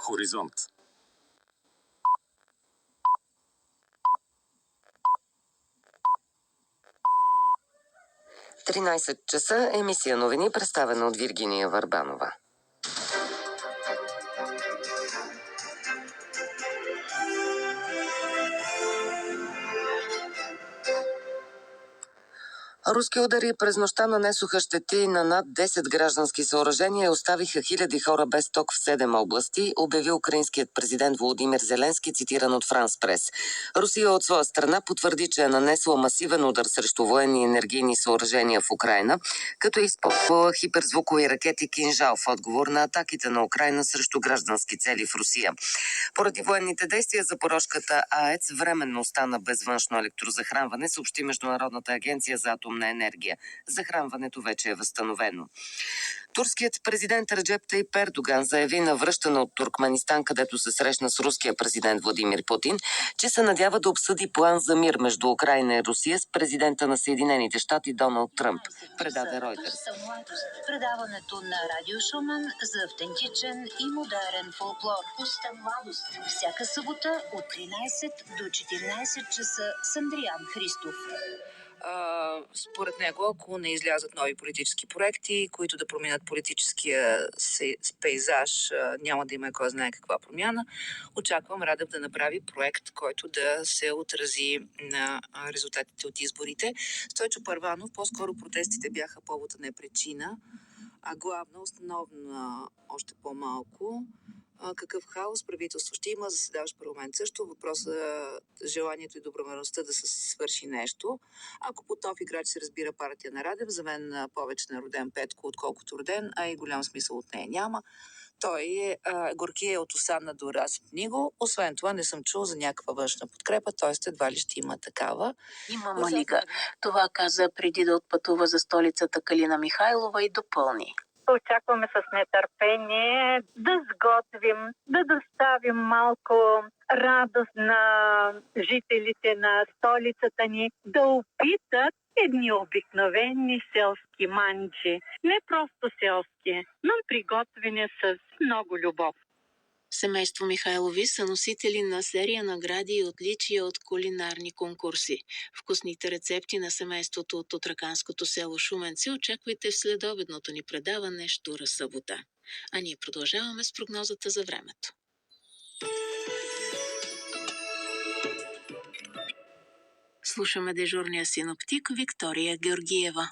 Хоризонт. 13 часа, емисия новини, представена от Виргиния Върбанова. Руски удари през нощта нанесоха щети на над 10 граждански съоръжения и оставиха хиляди хора без ток в 7 области, обяви украинският президент Володимир Зеленски, цитиран от Франс Прес. Русия от своя страна потвърди, че е нанесла масивен удар срещу военни и енергийни съоръжения в Украйна, като е използвала хиперзвукови ракети Кинжал в отговор на атаките на Украйна срещу граждански цели в Русия. Поради военните действия Запорожката АЕЦ временно остана без външно електрозахранване, съобщи Международната агенция за атомна енергия. Захранването вече е възстановено. Турският президент Реджеп Тайип Ердоган заяви на връщане от Туркменистан, където се срещна с руския президент Владимир Путин, че се надява да обсъди план за мир между Украйна и Русия с президента на Съединените щати Доналд Тръмп, предаде Ройтерс. Предаването на Радио Шумен за автентичен и модерен фолклор. Пуста младост. Всяка събота от 13 до 14 часа с Андриан Христов. Според него, ако не излязат нови политически проекти, които да променят политическия пейзаж, няма да има кой знае каква промяна. Очаквам Радев да направи проект, който да се отрази на резултатите от изборите. Стойчо Първанов, по-скоро протестите бяха повод, а не причина, а главна, основна още по-малко. Какъв хаос правителство ще има, заседаващ парламент също. Въпросът за желанието и добромерността да се свърши нещо. Ако по нов играч се разбира партия на Радев, за мен повече на роден Петко, отколкото роден, а и голям смисъл от нея няма. Той е горкия от осанна до разпни го. Освен това не съм чул за някаква външна подкрепа, т.е. едва ли ще има такава. Има малига. Това каза преди да отпътува за столицата Калина Михайлова и допълни. Очакваме с нетърпение да сготвим, да доставим малко радост на жителите на столицата ни, да опитат едни обикновени селски манджи. Не просто селски, но приготвени с много любов. Семейство Михайлови са носители на серия награди и отличия от кулинарни конкурси. Вкусните рецепти на семейството от Тутраканското село Шуменци очаквайте в следобедното ни предаване Щура събота. А ние продължаваме с прогнозата за времето. Слушаме дежурния синоптик Виктория Георгиева.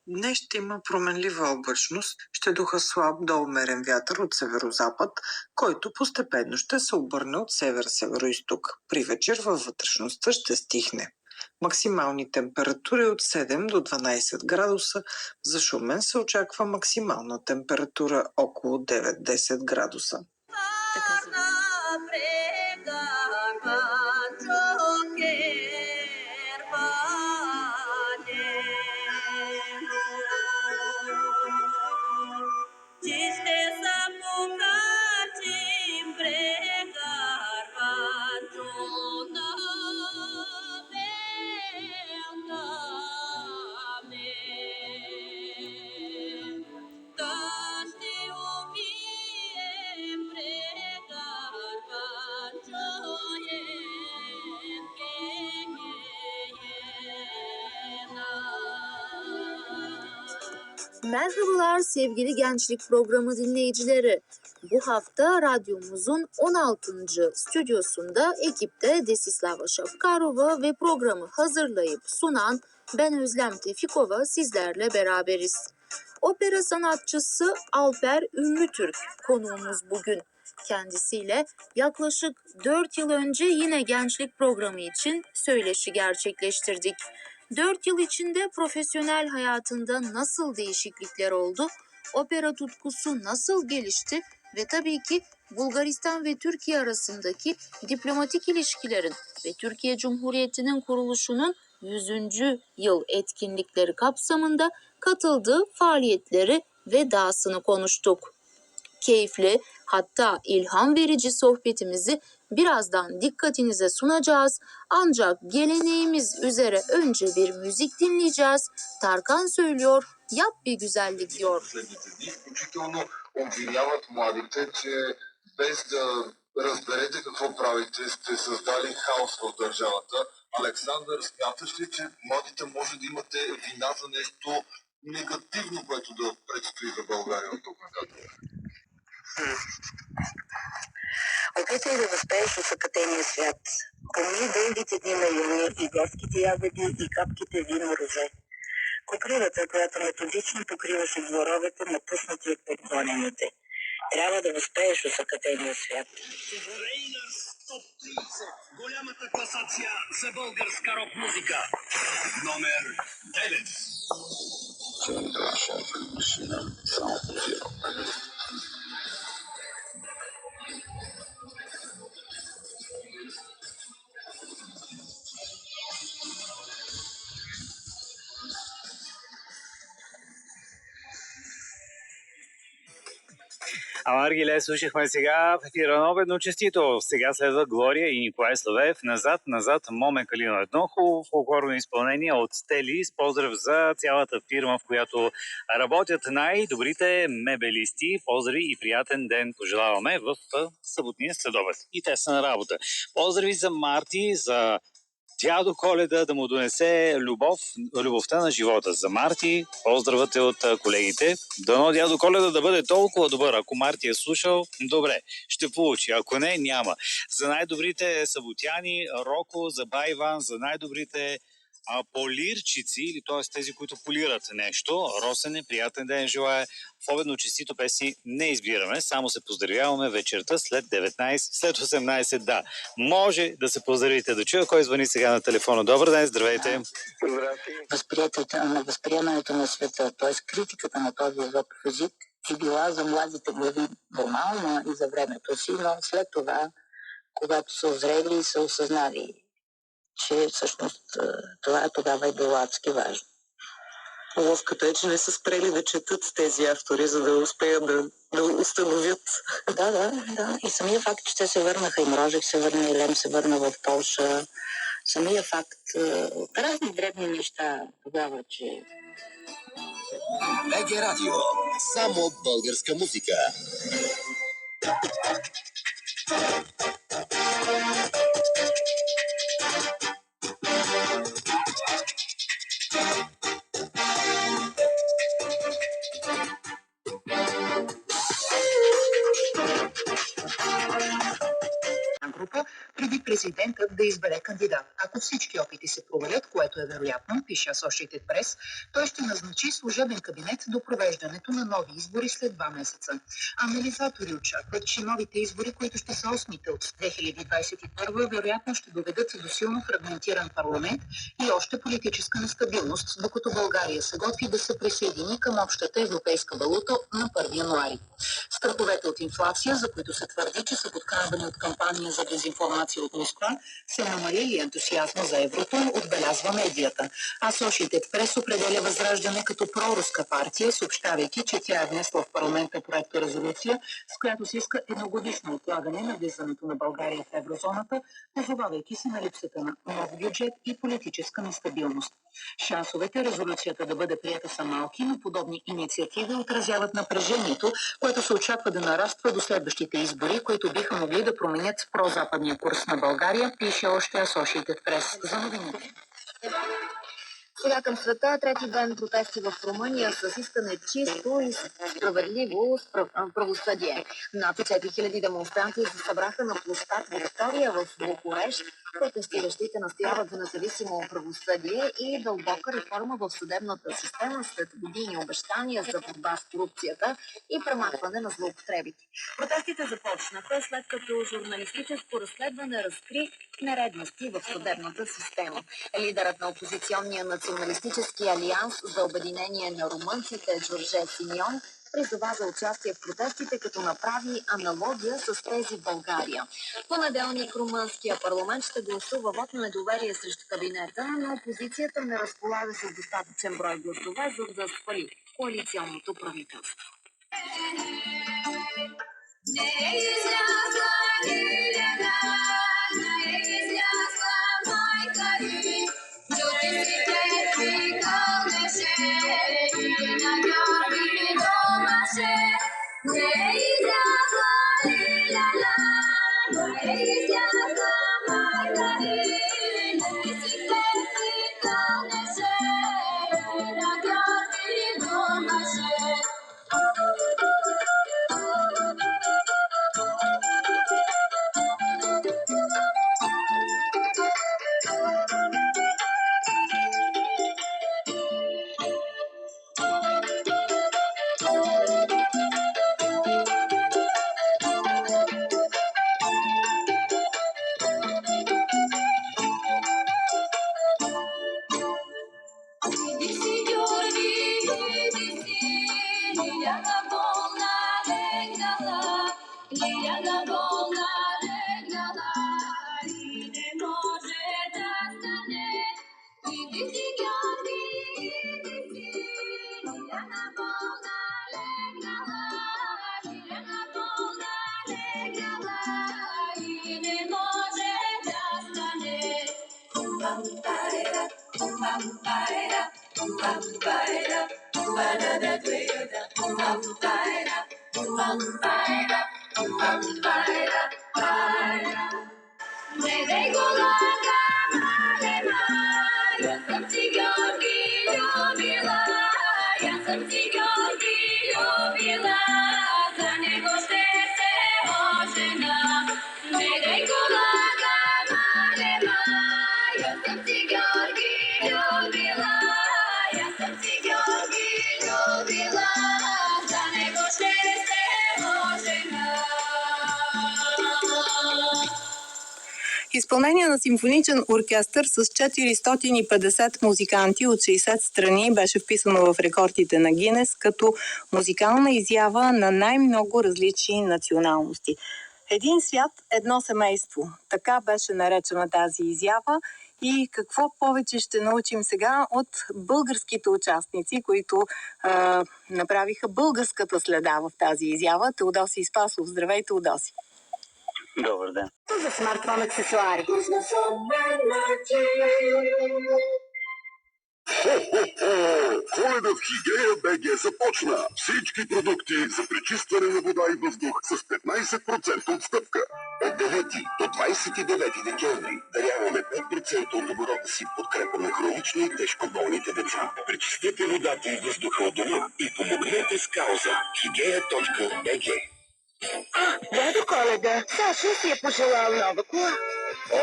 Днес ще има променлива облачност, ще духа слаб до умерен вятър от северозапад, който постепенно ще се обърне от север-североизток. При вечер във вътрешността ще стихне. Максимални температури от 7 до 12 градуса. За Шумен се очаква максимална температура около 9-10 градуса. Merhabalar sevgili Gençlik Programı dinleyicileri. Bu hafta radyomuzun 16. stüdyosunda ekipte Desislava Şafkarova ve programı hazırlayıp sunan ben Özlem Tefikova sizlerle beraberiz. Opera sanatçısı Alper Ünlütürk konuğumuz bugün. Kendisiyle yaklaşık 4 yıl önce yine Gençlik Programı için söyleşi gerçekleştirdik. 4 yıl içinde profesyonel hayatında nasıl değişiklikler oldu, opera tutkusu nasıl gelişti ve tabii ki Bulgaristan ve Türkiye arasındaki diplomatik ilişkilerin ve Türkiye Cumhuriyeti'nin kuruluşunun 100. yıl etkinlikleri kapsamında katıldığı faaliyetleri ve dahasını konuştuk. Keyifli, hatta ilham verici sohbetimizi birazdan dikkatinize sunacağız. Ancak geleneğimiz üzere önce bir müzik dinleyeceğiz. Tarkan söylüyor, yap bir güzellik diyor. Çünkü onu obwiniavat mladите, че без да разберете какво правите, сте създали хаос в държавата. Александър, смяташ ли, че младите може да имате вина за нещо негативно, което да предстои за България от тук нататък? Опитай да възпееш усъкътения свят. Помни дългите дни на юни и горските ягоди и капките вино розе. Копривата, която методично покриваше дворовете, напуснати от подгонените. Трябва да възпееш усъкътения свят. Рейнърс Топ 30. Голямата класация за българска рок-музика. Номер 9. Аргиле, слушахме сега в ефира на Обедно честито. Сега следва Глория и Николай Славеев. Назад, Момен Калино. Едно хубаво фолклорно изпълнение от Стели. С поздрав за цялата фирма, в която работят най-добрите мебелисти. Поздрави и приятен ден пожелаваме в съботния следобед. И те са на работа. Поздрави за Марти, за дядо Коледа, да му донесе любовта на живота. За Марти, поздравате от колегите. Дано дядо Коледа да бъде толкова добър. Ако Марти е слушал, добре, ще получи. Ако не, няма. За най-добрите саботяни, Роко, за Байван, за най-добрите полирчици, или т.е. тези, които полират нещо. Росене, приятен ден желая. В Обедно честито песни не избираме, само се поздравяваме вечерта след 18, да. Може да се поздравите. Да чуя кой звъни сега на телефона. Добър ден, здравейте. Възприемането на света, т.е. критиката на този езопов език е била за младите глави нормална и за времето си, но след това, когато са озрели и са осъзнали, че всъщност това тогава е било адски важно. Ловката е, че не са спрели да четат тези автори, за да успеят да установят. Да. И самия факт, че те се върнаха, и Мрожек се върна, и Лем се върна в Полша. Самия факт, разни дребни неща тогава, че... БГ Радио. Само българска музика. Група, преди президентът да избере кандидат. Ако всички опити се провалят, което е вероятно, пише Associated Press, той ще назначи служебен кабинет до провеждането на нови избори след 2 месеца. Анализатори очакват, че новите избори, които ще са 8-те от 2021, вероятно ще доведат до силно фрагментиран парламент и още политическа нестабилност, докато България се готви да се присъедини към общата европейска валута на 1 януари. Страховете от инфлация, за които се твърди, че са подкарвани от кампания за дезинформация от Москва, са намалили ентусиазма за еврото, отбелязва медията. Associated Press определя Възраждане като проруска партия, съобщавайки, че тя е внесла в парламента проекта резолюция, с която се иска едногодишно отлагане на влизането на България в еврозоната, позовавайки се на липсата на нов бюджет и политическа нестабилност. Шансовете резолюцията да бъде прията са малки, но подобни инициативи отразяват напрежението, което се очаква да нараства до следващите избори, които биха могли да променят прозападния курс на България, пише още Associated Press. За новините. Сега към света, трети ден протести в Румъния с искане чисто и справедливо правосъдие. Над 4000 демонстранти се събраха на площад Виктория в Букурещ. Протестиращите настояват за независимо правосъдие и дълбока реформа в съдебната система след години обещания за борба с корупцията и премахване на злоупотребите. Протестите започнаха след като журналистическо разследване разкри нередности в съдебната система. Лидерът на опозиционния националистически алианс за обединение на румънците Джордже Симеон призова за участие в протестите, като направи аналогия с тези в България. Понеделник румънския парламент ще гласува вод на недоверие срещу кабинета, но опозицията не разполага с достатъчен брой гласове, за да свали коалиционното правителство. Лиляна болна легнала и не може да стане. Иди си, Георги, иди си. Лиляна болна легнала, Лиляна болна легнала и не може да стане. Кумбам-пайра, кумбам-пайра, кумбам-пайра, кумба-да-да-да-да, кумбам-пайра, кумбам-пайра, кумбам-пайра, пайра. Не дей го лага, малема, я съм си Георги любила, я съм си Георги любила, за него ще се ожена. Не дей го лага, малема, я съм си Георги любила, я съм си Георги любила, за него ще се ожена. Изпълнение на симфоничен оркестър с 450 музиканти от 60 страни беше вписано в рекордите на Гинес като музикална изява на най-много различни националности. Един свят, едно семейство. Така беше наречена тази изява. И какво повече ще научим сега от българските участници, които направиха българската следа в тази изява. Теодоси Спасов. Здравей, Теодоси! Добър ден. За смартфон аксесуари. Коледа в Хигея БГ започна. Всички продукти за пречистване на вода и въздух с 15% отстъпка. От 9 до 29 декември даряваме 5% от оборота си в подкрепа на хронично и тежко болните деца. Пречистете водата и въздуха от дома и помогнете с кауза. Хигея.бг. Дядо Коледа, Саша си е пожелал нова кола. О,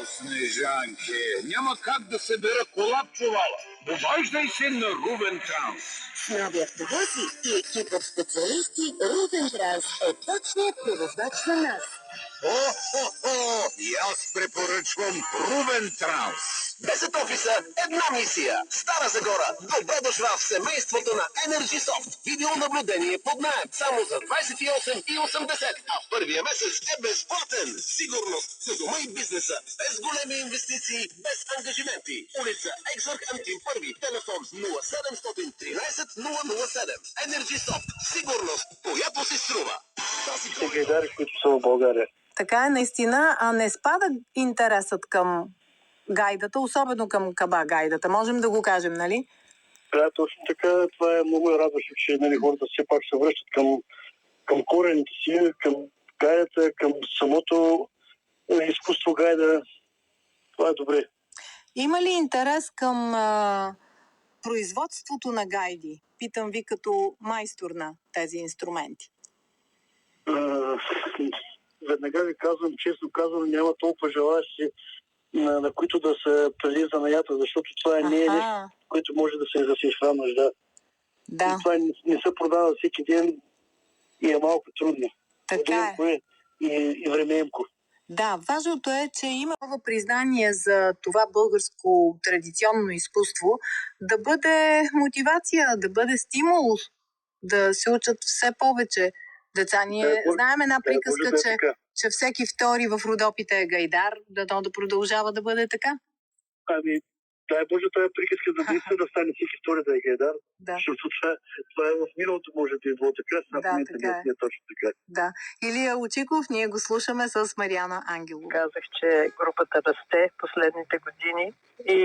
Снежанке, няма как да се бера кола в чувала. Обаждай се на Рувен Транс. С нови автобуси и екип от специалисти, Рувен Транс е точният превозвач на нас. О, и аз препоръчвам Рувен Транс. 10 офиса, една мисия. Стара Загора. Добре дошла в семейството на Energysoft. Видеонаблюдение под наем само за 28,80. А в първия месец е безплатен. Сигурност за дома и бизнеса. Без големи инвестиции, без ангажименти. Улица Ексърк Антим 1, телефон 0713 007. Energysoft. Сигурност, която си струва. Гайдари, които са в България. Така е наистина, а не спада интересът към гайдата, особено към каба гайдата. Можем да го кажем, нали? Да, точно така. Това е много радващо, че хората все пак се връщат към корените си, към гайдата, към самото изкуство гайда. Това е добре. Има ли интерес към производството на гайди? Питам ви като майстор на тези инструменти. Веднага ви казвам, честно казвам, няма толкова желащи, на които да се преди занаята, защото това не е нещо, което може да се изхранваш. Да. Това не се продава всеки ден и е малко трудно. Така е. И времеемко. Да, важното е, че има това признание за това българско традиционно изкуство да бъде мотивация, да бъде стимул, да се учат все повече деца. Ние знаем една приказка, че всеки втори в Родопите е гайдар, да продължава да бъде така. Ами, дай Боже, тази приказка да стане всеки втори да е гайдар, защото това е в миналото може да е било така, сега не е точно така. Да. Илия Учиков, ние го слушаме с Мариана Ангелова. Казах, че групата расте последните години и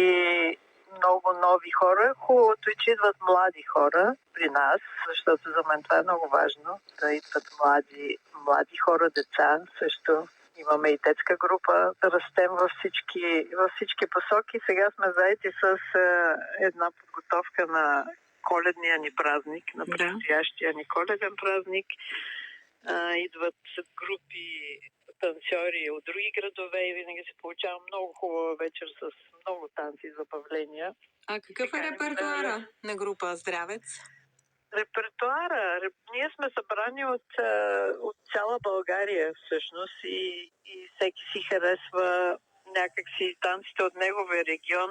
много нови хора. Хубавото е, че идват млади хора при нас, защото за мен това е много важно, да идват млади хора, деца също. Имаме и детска група, растем във всички посоки. Сега сме заети с една подготовка на коледния ни празник, на предстоящия ни коледен празник. Идват групи танцори от други градове и винаги се получава много хубава вечер с много танци и забавления. А какъв е репертуара на група Здравец? Репертуара. Ние сме събрани от цяла България всъщност и всеки си харесва някакси танците от неговия регион,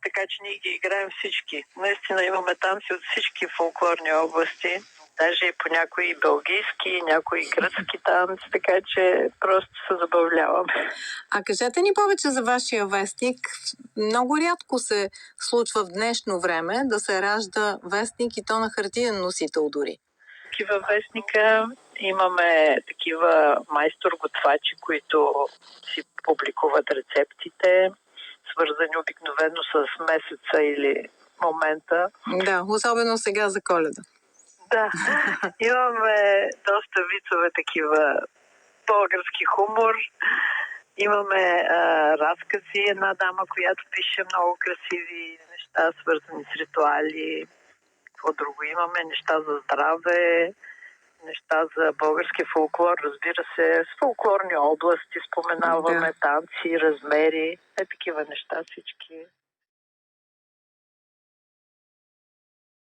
така че ние ги играем всички. Наистина имаме танци от всички фолклорни области. Даже и по някои белгийски, някои гръцки танци, така че просто се забавляваме. А кажете ни повече за вашия вестник. Много рядко се случва в днешно време да се ражда вестник и то на хартиен носител дори. Такива вестника имаме такива майстор-готвачи, които си публикуват рецептите, свързани обикновено с месеца или момента. Да, особено сега за Коледа. Да, имаме доста вицове такива, български хумор. Имаме разкази, една дама, която пише много красиви неща, свързани с ритуали. Какво друго имаме? Неща за здраве, неща за български фолклор, разбира се, с фолклорни области споменаваме, танци, размери, такива неща всички.